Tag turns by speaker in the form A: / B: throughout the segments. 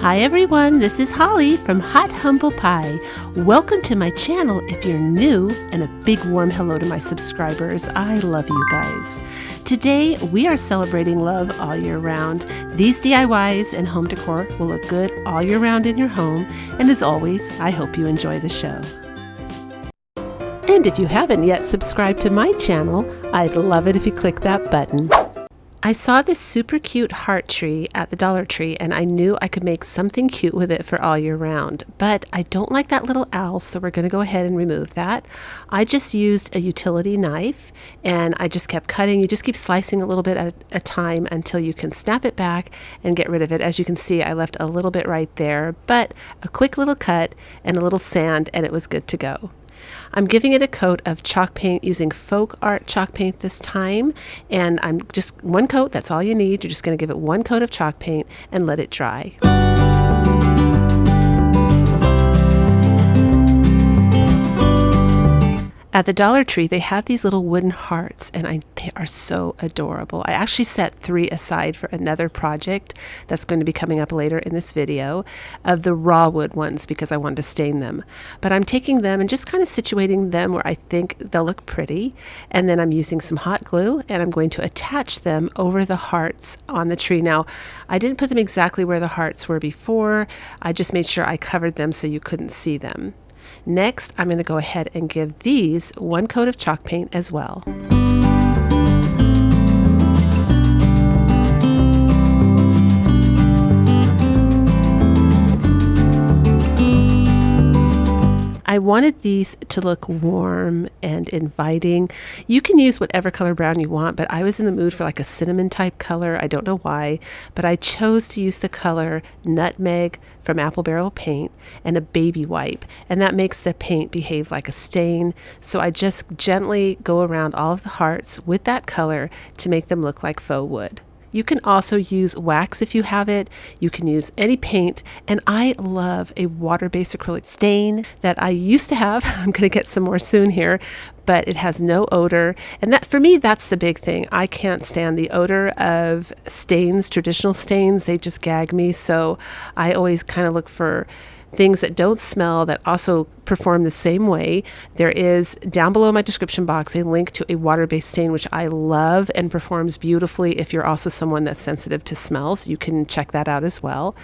A: Hi everyone, this is Holly from Hot Humble Pie. Welcome to my channel if you're new, and a big warm hello to my subscribers. I love you guys. Today we are celebrating love all year round. These DIYs and home decor will look good all year round in your home, and as always, I hope you enjoy the show. And if you haven't yet subscribed to my channel, I'd love it if you click that button. I saw this super cute heart tree at the Dollar Tree, and I knew I could make something cute with it for all year round, but I don't like that little owl, so we're going to go ahead and remove that. I just used a utility knife, and I just kept cutting. You just keep slicing a little bit at a time until you can snap it back and get rid of it. As you can see, I left a little bit right there, but a quick little cut and a little sand, and it was good to go. I'm giving it a coat of chalk paint using folk art chalk paint this time, and I'm just one coat, that's all you need. You're just going to give it one coat of chalk paint and let it dry. At the Dollar Tree, they have these little wooden hearts, and they are so adorable. I actually set 3 aside for another project that's going to be coming up later in this video of the raw wood ones because I wanted to stain them. But I'm taking them and just kind of situating them where I think they'll look pretty, and then I'm using some hot glue and I'm going to attach them over the hearts on the tree. Now, I didn't put them exactly where the hearts were before. I just made sure I covered them so you couldn't see them. Next, I'm going to go ahead and give these one coat of chalk paint as well. I wanted these to look warm and inviting. You can use whatever color brown you want, but I was in the mood for like a cinnamon type color. I don't know why, but I chose to use the color Nutmeg from Apple Barrel Paint and a baby wipe, and that makes the paint behave like a stain. So I just gently go around all of the hearts with that color to make them look like faux wood. You can also use wax if you have it. You can use any paint, and I love a water-based acrylic stain that I used to have. I'm going to get some more soon here, but it has no odor, and that for me, that's the big thing. I can't stand the odor of stains, traditional stains. They just gag me, so I always kind of look for things that don't smell that also perform the same way. There is down below in my description box a link to a water-based stain which I love and performs beautifully if you're also someone that's sensitive to smells. You can check that out as well.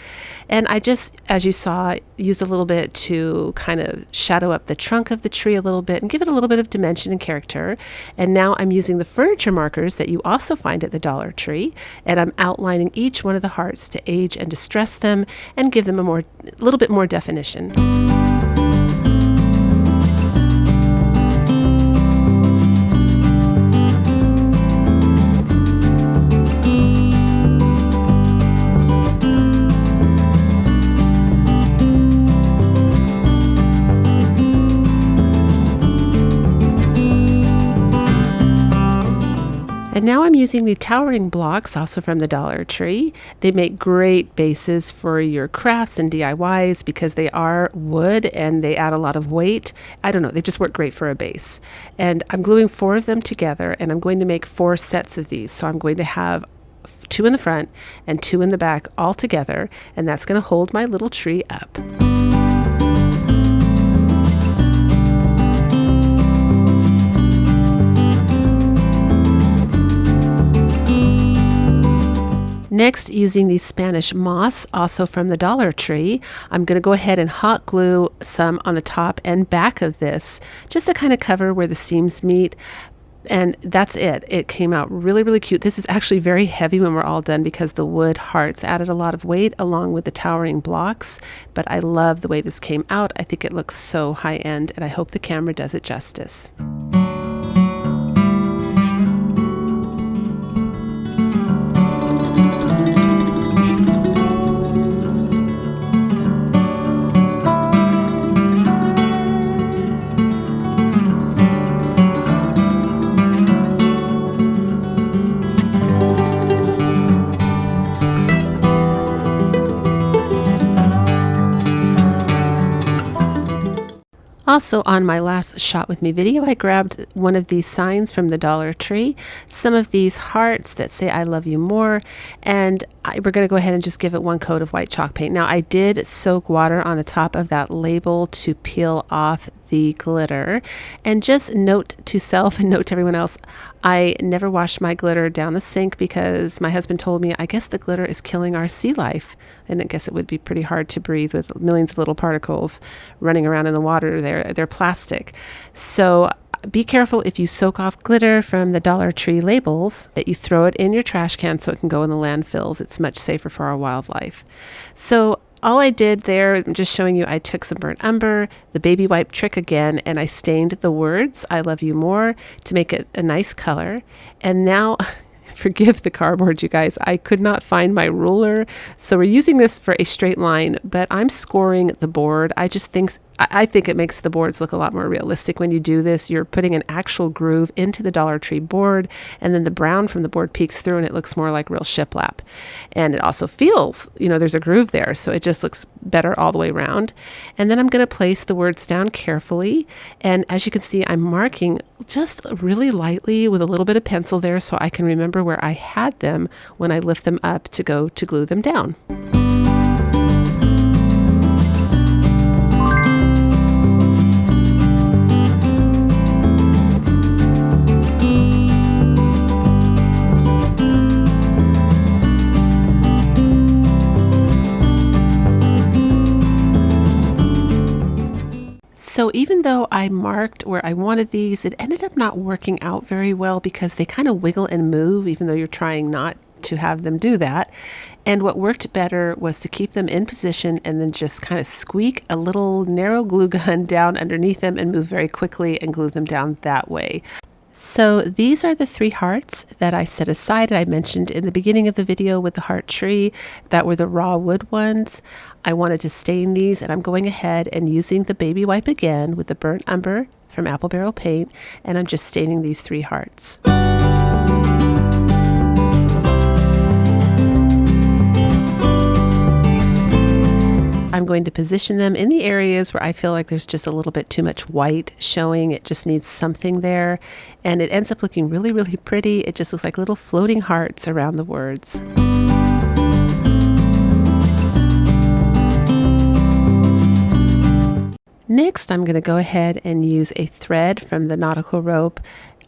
A: And I just, as you saw, used a little bit to kind of shadow up the trunk of the tree a little bit and give it a little bit of dimension and character. And now I'm using the furniture markers that you also find at the Dollar Tree, and I'm outlining each one of the hearts to age and distress them and give them a little bit more definition. And now I'm using the towering blocks, also from the Dollar Tree. They make great bases for your crafts and DIYs because they are wood and they add a lot of weight. I don't know, they just work great for a base. And I'm gluing 4 of them together, and I'm going to make 4 sets of these. So I'm going to have 2 in the front and 2 in the back all together, and that's going to hold my little tree up. Next, using the Spanish moss, also from the Dollar Tree, I'm going to go ahead and hot glue some on the top and back of this, just to kind of cover where the seams meet. And that's it. It came out really, really cute. This is actually very heavy when we're all done because the wood hearts added a lot of weight along with the towering blocks. But I love the way this came out. I think it looks so high-end, and I hope the camera does it justice. Also, on my last Shot With Me video, I grabbed one of these signs from the Dollar Tree, some of these hearts that say I love you more, and we're going to go ahead and just give it one coat of white chalk paint. Now, I did soak water on the top of that label to peel off the glitter, and just note to self and note to everyone else, I never wash my glitter down the sink because my husband told me I guess the glitter is killing our sea life, and I guess it would be pretty hard to breathe with millions of little particles running around in the water. They're plastic. So be careful if you soak off glitter from the Dollar Tree labels that you throw it in your trash can so it can go in the landfills. It's much safer for our wildlife. So all I did there, I'm just showing you, I took some burnt umber, the baby wipe trick again, and I stained the words, I love you more, to make it a nice color. And now, forgive the cardboard, you guys, I could not find my ruler. So we're using this for a straight line, but I'm scoring the board. I think it makes the boards look a lot more realistic when you do this. You're putting an actual groove into the Dollar Tree board, and then the brown from the board peeks through and it looks more like real shiplap. And it also feels, there's a groove there, so it just looks better all the way around. And then I'm going to place the words down carefully. And as you can see, I'm marking just really lightly with a little bit of pencil there so I can remember where I had them when I lift them up to go to glue them down. So even though I marked where I wanted these, it ended up not working out very well because they kind of wiggle and move even though you're trying not to have them do that. And what worked better was to keep them in position and then just kind of squeak a little narrow glue gun down underneath them and move very quickly and glue them down that way. So these are the 3 hearts that I set aside. I mentioned in the beginning of the video with the heart tree that were the raw wood ones. I wanted to stain these, and I'm going ahead and using the baby wipe again with the burnt umber from Apple Barrel Paint, and I'm just staining these 3 hearts. I'm going to position them in the areas where I feel like there's just a little bit too much white showing. It just needs something there. And it ends up looking really, really pretty. It just looks like little floating hearts around the words. Next, I'm going to go ahead and use a thread from the nautical rope.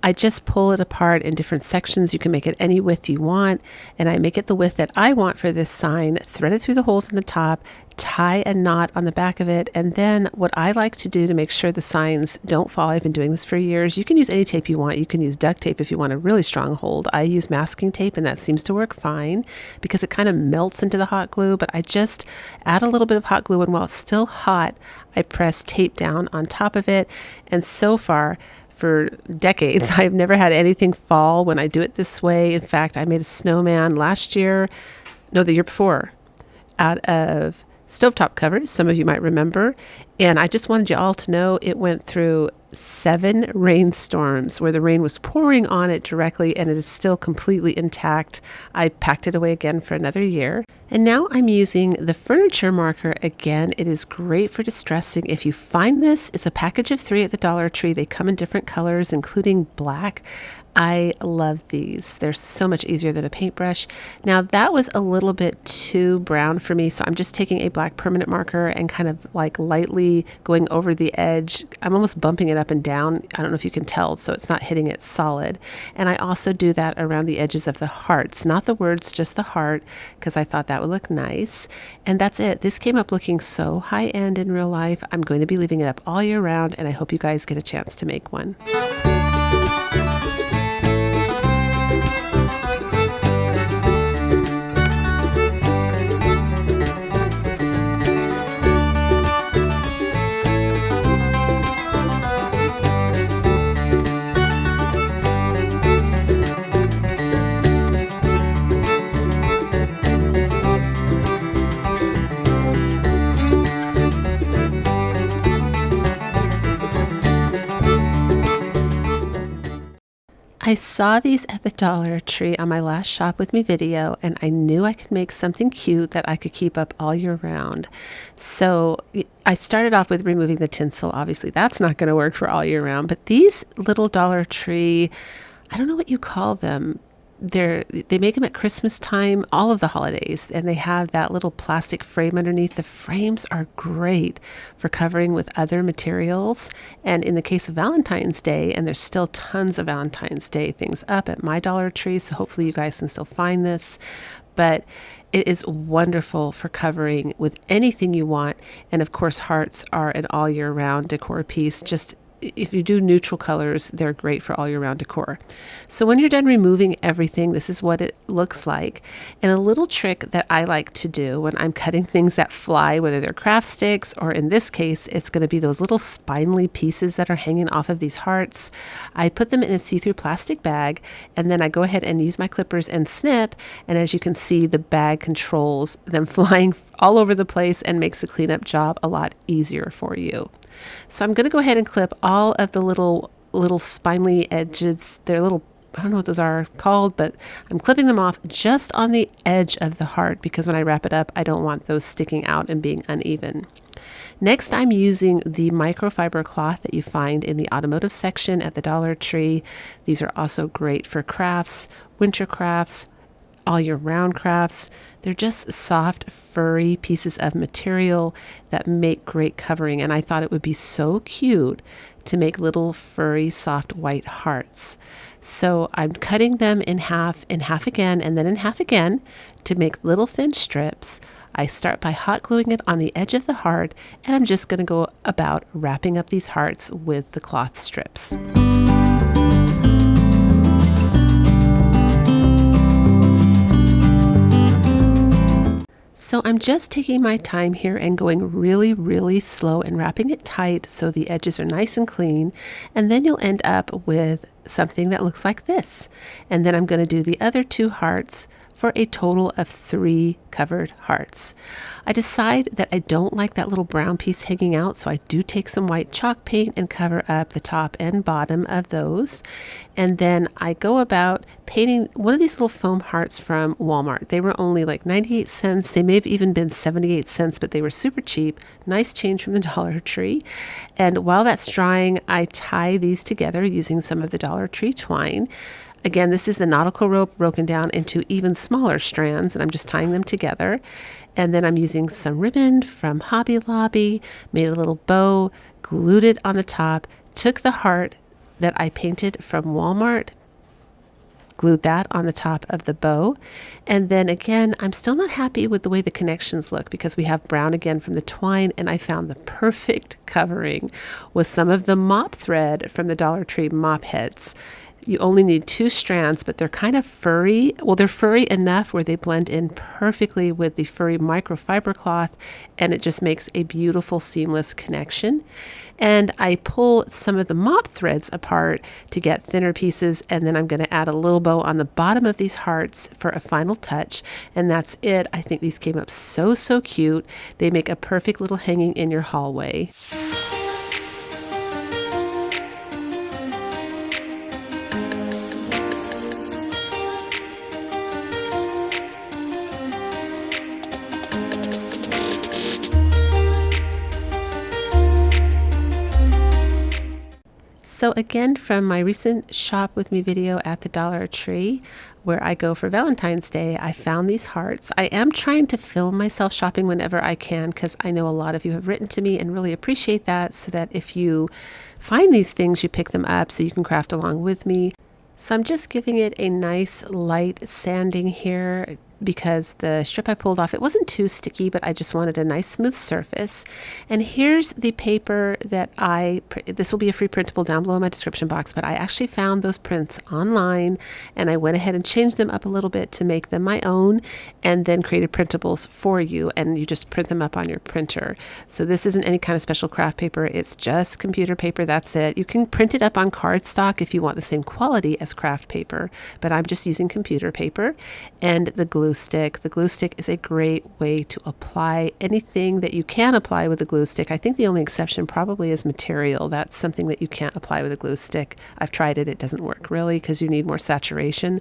A: I just pull it apart in different sections. You can make it any width you want, and I make it the width that I want for this sign, thread it through the holes in the top, tie a knot on the back of it, and then what I like to do to make sure the signs don't fall, I've been doing this for years, you can use any tape you want. You can use duct tape if you want a really strong hold. I use masking tape, and that seems to work fine because it kind of melts into the hot glue, but I just add a little bit of hot glue, and while it's still hot, I press tape down on top of it, and so far, for decades, I've never had anything fall when I do it this way. In fact, I made a snowman the year before, out of stovetop covers, some of you might remember, and I just wanted you all to know it went through 7 rainstorms where the rain was pouring on it directly, and it is still completely intact. I packed it away again for another year. And now I'm using the furniture marker again. It is great for distressing. If you find this, it's a package of 3 at the Dollar Tree. They come in different colors, including black. I love these. They're so much easier than a paintbrush. Now that was a little bit too brown for me, so I'm just taking a black permanent marker and kind of like lightly going over the edge. I'm almost bumping it up and down. I don't know if you can tell, so it's not hitting it solid. And I also do that around the edges of the hearts, not the words, just the heart, because I thought that would look nice. And that's it. This came up looking so high-end in real life. I'm going to be leaving it up all year round, and I hope you guys get a chance to make one. I saw these at the Dollar Tree on my last Shop With Me video, and I knew I could make something cute that I could keep up all year round. So I started off with removing the tinsel. Obviously, that's not going to work for all year round, but these little Dollar Tree, I don't know what you call them. They make them at Christmas time, all of the holidays, and they have that little plastic frame underneath. The frames are great for covering with other materials. And in the case of Valentine's Day, and there's still tons of Valentine's Day things up at my Dollar Tree, so hopefully you guys can still find this. But it is wonderful for covering with anything you want. And of course, hearts are an all year round decor piece. Just if you do neutral colors, they're great for all year round decor. So when you're done removing everything, this is what it looks like. And a little trick that I like to do when I'm cutting things that fly, whether they're craft sticks, or in this case, it's going to be those little spindly pieces that are hanging off of these hearts. I put them in a see-through plastic bag, and then I go ahead and use my clippers and snip. And as you can see, the bag controls them flying all over the place and makes the cleanup job a lot easier for you. So I'm going to go ahead and clip all of the little spindly edges. They're little, I don't know what those are called, but I'm clipping them off just on the edge of the heart because when I wrap it up, I don't want those sticking out and being uneven. Next, I'm using the microfiber cloth that you find in the automotive section at the Dollar Tree. These are also great for crafts, winter crafts, all year round crafts. They're just soft, furry pieces of material that make great covering. And I thought it would be so cute to make little furry, soft white hearts. So I'm cutting them in half again, and then in half again to make little thin strips. I start by hot gluing it on the edge of the heart, and I'm just going to go about wrapping up these hearts with the cloth strips. So I'm just taking my time here and going really, really slow and wrapping it tight so the edges are nice and clean. And then you'll end up with something that looks like this. And then I'm going to do the other two hearts for a total of 3 covered hearts. I decide that I don't like that little brown piece hanging out, so I do take some white chalk paint and cover up the top and bottom of those. And then I go about painting one of these little foam hearts from Walmart. They were only like 98 cents. They may have even been 78 cents, but they were super cheap. Nice change from the Dollar Tree. And while that's drying, I tie these together using some of the Dollar Tree twine. Again, this is the nautical rope broken down into even smaller strands, and I'm just tying them together. And then I'm using some ribbon from Hobby Lobby, made a little bow, glued it on the top, took the heart that I painted from Walmart, glued that on the top of the bow. And then again, I'm still not happy with the way the connections look because we have brown again from the twine, and I found the perfect covering with some of the mop thread from the Dollar Tree mop heads. You only need 2 strands, but they're kind of furry. Well, they're furry enough where they blend in perfectly with the furry microfiber cloth, and it just makes a beautiful seamless connection. And I pull some of the mop threads apart to get thinner pieces, and then I'm going to add a little bow on the bottom of these hearts for a final touch, and that's it. I think these came up so cute. They make a perfect little hanging in your hallway. So again, from my recent Shop With Me video at the Dollar Tree, where I go for Valentine's Day, I found these hearts. I am trying to film myself shopping whenever I can because I know a lot of you have written to me and really appreciate that, so that if you find these things, you pick them up so you can craft along with me. So I'm just giving it a nice light sanding here because the strip I pulled off, it wasn't too sticky, but I just wanted a nice smooth surface. And here's the paper that this will be a free printable down below in my description box, but I actually found those prints online and I went ahead and changed them up a little bit to make them my own, and then created printables for you, and you just print them up on your printer. So this isn't any kind of special craft paper, it's just computer paper, that's it. You can print it up on cardstock if you want the same quality as craft paper, but I'm just using computer paper, and the glue glue stick. The glue stick is a great way to apply anything that you can apply with a glue stick. I think the only exception probably is material. That's something that you can't apply with a glue stick. I've tried it. It doesn't work really because you need more saturation.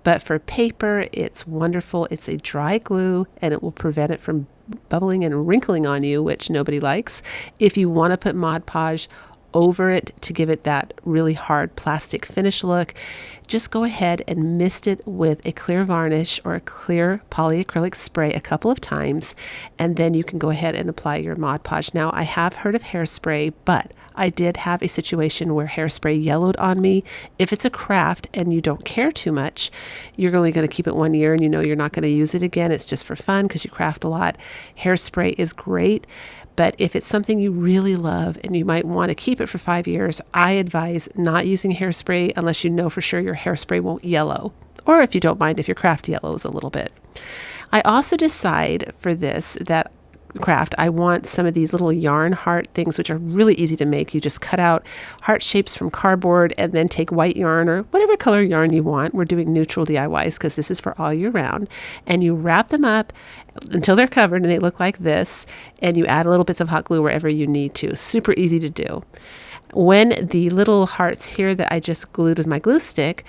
A: But for paper, it's wonderful. It's a dry glue and it will prevent it from bubbling and wrinkling on you, which nobody likes. If you want to put Mod Podge over it to give it that really hard plastic finish look, just go ahead and mist it with a clear varnish or a clear polyacrylic spray a couple of times, and then you can go ahead and apply your Mod Podge. Now, I have heard of hairspray, but I did have a situation where hairspray yellowed on me. If it's a craft and you don't care too much, you're only going to keep it 1 year and you know you're not going to use it again. It's just for fun because you craft a lot. Hairspray is great. But if it's something you really love and you might want to keep it for 5 years, I advise not using hairspray unless you know for sure your hairspray won't yellow, or if you don't mind if your craft yellows a little bit. I also decide for this that craft, I want some of these little yarn heart things, which are really easy to make. You just cut out heart shapes from cardboard and then take white yarn or whatever color yarn you want. We're doing neutral DIYs because this is for all year round. And you wrap them up until they're covered and they look like this. And you add little bits of hot glue wherever you need to. Super easy to do. When the little hearts here that I just glued with my glue stick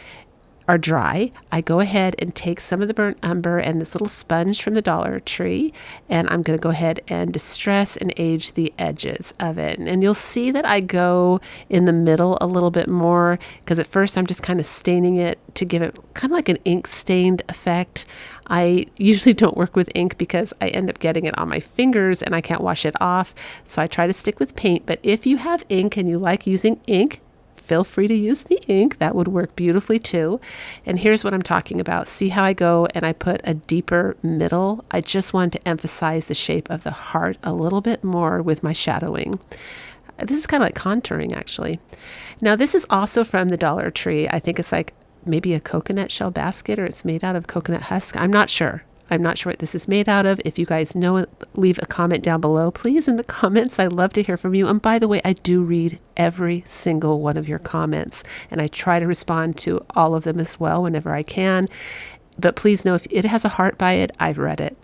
A: are dry, I go ahead and take some of the burnt umber and this little sponge from the Dollar Tree, and I'm going to go ahead and distress and age the edges of it. And you'll see that I go in the middle a little bit more because at first I'm just kind of staining it to give it kind of like an ink stained effect. I usually don't work with ink because I end up getting it on my fingers and I can't wash it off. So I try to stick with paint. But if you have ink and you like using ink, feel free to use the ink. That would work beautifully too. And here's what I'm talking about. See how I go and I put a deeper middle? I just wanted to emphasize the shape of the heart a little bit more with my shadowing. This is kind of like contouring actually. Now this is also from the Dollar Tree. I think it's like maybe a coconut shell basket or it's made out of coconut husk. I'm not sure. I'm not sure what this is made out of. If you guys know it, leave a comment down below, please, in the comments. I love to hear from you. And by the way, I do read every single one of your comments, and I try to respond to all of them as well whenever I can. But please know if it has a heart by it, I've read it.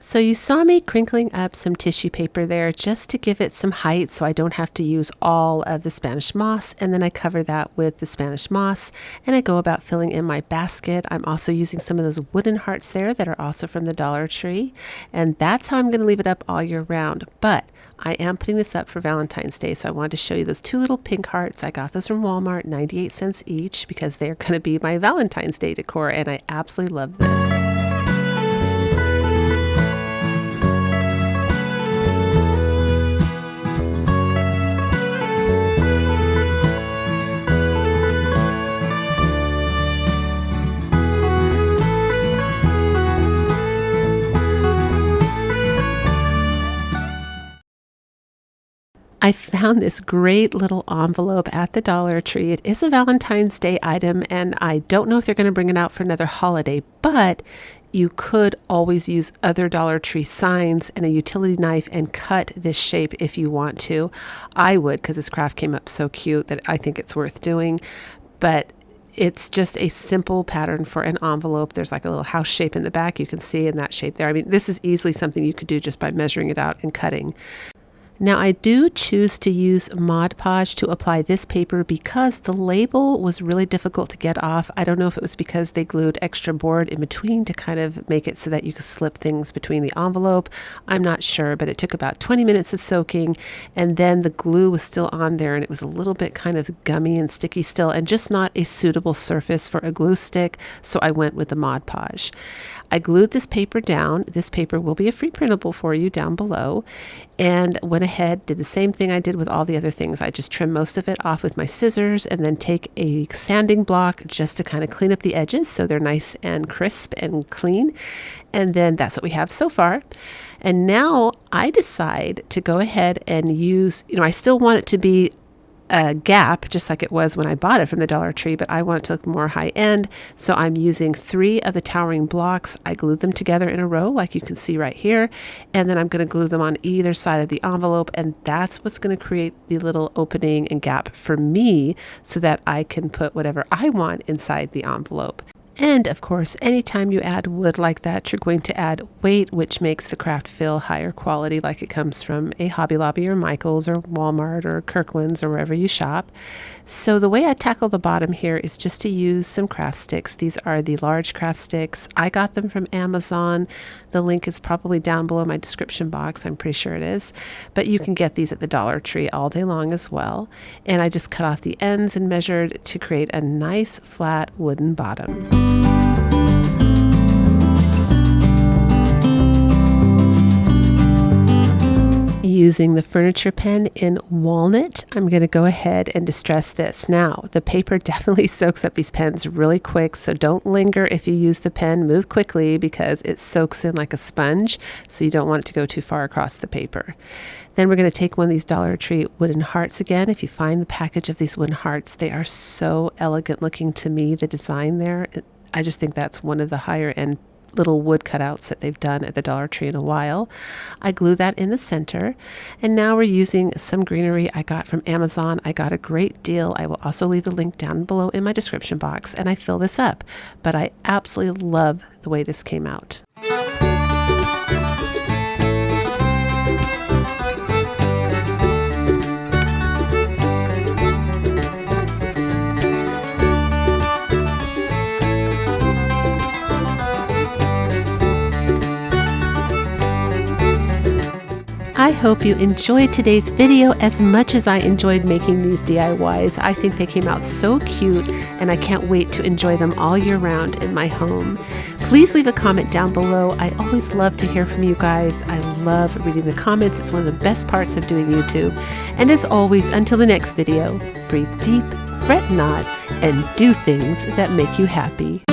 A: So you saw me crinkling up some tissue paper there just to give it some height so I don't have to use all of the Spanish moss, and then I cover that with the Spanish moss and I go about filling in my basket. I'm also using some of those wooden hearts there that are also from the Dollar Tree, and that's how I'm going to leave it up all year round. But I am putting this up for Valentine's Day, so I wanted to show you those 2 little pink hearts. I got those from Walmart, 98 cents each, because they're going to be my Valentine's Day decor, and I absolutely love this. I found this great little envelope at the Dollar Tree. It is a Valentine's Day item, and I don't know if they're going to bring it out for another holiday, but you could always use other Dollar Tree signs and a utility knife and cut this shape if you want to. I would, because this craft came up so cute that I think it's worth doing, but it's just a simple pattern for an envelope. There's like a little house shape in the back you can see in that shape there. I mean, this is easily something you could do just by measuring it out and cutting. Now I do choose to use Mod Podge to apply this paper because the label was really difficult to get off. I don't know if it was because they glued extra board in between to kind of make it so that you could slip things between the envelope. I'm not sure, but it took about 20 minutes of soaking, and then the glue was still on there and it was a little bit kind of gummy and sticky still and just not a suitable surface for a glue stick, so I went with the Mod Podge. I glued this paper down. This paper will be a free printable for you down below, and went ahead, did the same thing I did with all the other things. I just trim most of it off with my scissors and then take a sanding block just to kind of clean up the edges so they're nice and crisp and clean. And then that's what we have so far. And now I decide to go ahead and use, I still want it to be a gap just like it was when I bought it from the Dollar Tree, but I want it to look more high end. So I'm using 3 of the towering blocks. I glued them together in a row like you can see right here, and then I'm going to glue them on either side of the envelope, and that's what's going to create the little opening and gap for me so that I can put whatever I want inside the envelope. And of course, anytime you add wood like that, you're going to add weight, which makes the craft feel higher quality, like it comes from a Hobby Lobby or Michael's or Walmart or Kirkland's or wherever you shop. So the way I tackle the bottom here is just to use some craft sticks. These are the large craft sticks. I got them from Amazon. The link is probably down below my description box. I'm pretty sure it is. But you can get these at the Dollar Tree all day long as well. And I just cut off the ends and measured to create a nice flat wooden bottom. Using the furniture pen in walnut, I'm going to go ahead and distress this. Now, the paper definitely soaks up these pens really quick, so don't linger if you use the pen. Move quickly because it soaks in like a sponge, so you don't want it to go too far across the paper. Then we're going to take one of these Dollar Tree wooden hearts again. If you find the package of these wooden hearts, they are so elegant looking to me, the design there. I just think that's one of the higher end little wood cutouts that they've done at the Dollar Tree in a while. I glue that in the center, and now we're using some greenery I got from Amazon. I got a great deal. I will also leave the link down below in my description box, and I fill this up, but I absolutely love the way this came out. I hope you enjoyed today's video as much as I enjoyed making these DIYs. I think they came out so cute, and I can't wait to enjoy them all year round in my home. Please leave a comment down below. I always love to hear from you guys. I love reading the comments. It's one of the best parts of doing YouTube. And as always, until the next video, breathe deep, fret not, and do things that make you happy.